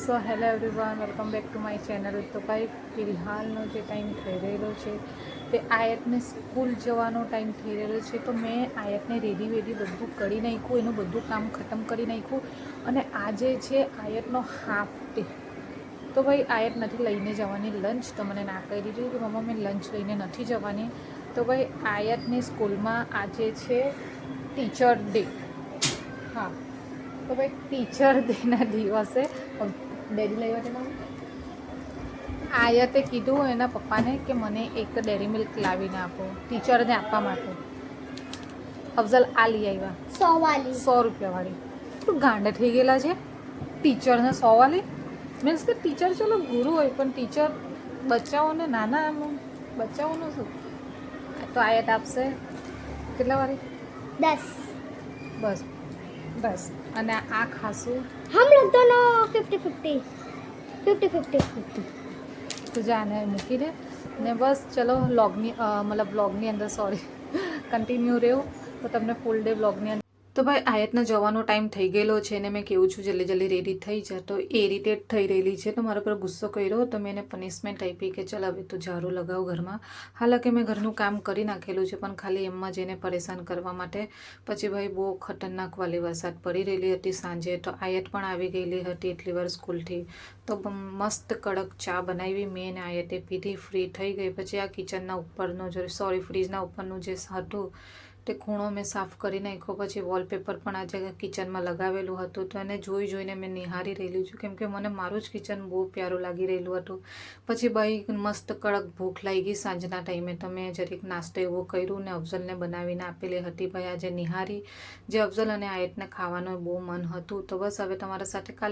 So hello everyone, welcome back to my channel. તો ભાઈ ફિલહાલનો જે ટાઈમ થઈ રહેલો છે તે આયતને સ્કૂલ જવાનો ટાઈમ થઈ રહેલો છે. તો મેં આયતને રેડી બધું કરી નાખ્યું, એનું બધું કામ ખતમ કરી નાખ્યું. અને આજે છે આયતનો હાફ ડે. તો ભાઈ આયત નથી લઈને જવાની લંચ, તો મને ના કહી દીધું કે મમ્મા મેં લંચ લઈને નથી જવાની. તો ભાઈ આયતની સ્કૂલમાં આજે છે ટીચર ડે. હા, તો ભાઈ ટીચર ડેના દિવસે ડેરી લઈ આવ્યા. આયતે કીધું એના પપ્પાને કે મને એક ડેરી મિલ્ક લાવીને આપો ટીચરને આપવા માટે. અફઝલ આ લઈ આવ્યા 100 રૂપિયાવાળી. તું ગાંડા થઈ ગયેલા છે, ટીચરને 100 વાળી. મીન્સ કે ટીચર ચલો ગુરુ હોય, પણ ટીચર બચ્ચાઓને નાના બચ્ચાઓનું શું. તો આયત આપશે કેટલા વાળી? 10. બસ. અને આ ખાસું हम लोग दोनों 50-50 તો જાને મૂકી દે ને બસ. ચલો વ્લોગની અંદર કન્ટિન્યુ રહ્યું તો તમને ફૂલ ડે વ્લોગની અંદર. તો ભાઈ આયતનો જવાનો ટાઈમ થઈ ગયેલો છે ને મેં કેવું છું જલ્દી રેડી થઈ જાય, તો એ ઇરિટેટ થઈ રહેલી છે. તો મારા પર ગુસ્સો કર્યો તો મેં એને પનિશમેન્ટ આપી કે ચાલ હવે તું ઝાડુ લગાવ ઘરમાં. હાલાકી મેં ઘરનું કામ કરી નાખેલું છે, પણ ખાલી એમમાં જઈને પરેશાન કરવા માટે. પછી ભાઈ બહુ ખતરનાક વાલી વરસાદ પડી રહેલી હતી સાંજે. તો આયત પણ આવી ગયેલી હતી એટલી વાર સ્કૂલથી. તો મસ્ત કડક ચા બનાવી મેં ને આયતે પીધી, ફ્રી થઈ ગઈ. પછી આ કિચનના ઉપરનો ફ્રીજના ઉપરનું જે હતું તે ખૂણો મેં સાફ કરી નાખ્યો. પછી વોલપેપર પણ આજે કિચનમાં લગાવેલું હતું, તો એને જોઈને મેં નિહારી રહેલી છું, કેમ કે મને મારું જ કિચન બહુ પ્યારું લાગી રહેલું હતું. પછી ભાઈ મસ્ત કડક ભૂખ લાગી સાંજના ટાઈમે, તો મેં જરીક નાસ્તો એવો કર્યું ને અફઝલને બનાવીને આપેલી હતી. ભાઈ આજે નિહારી જે અફઝલ અને આયતને ખાવાનું બહુ મન હતું. તો બસ હવે તમારા સાથે કાલે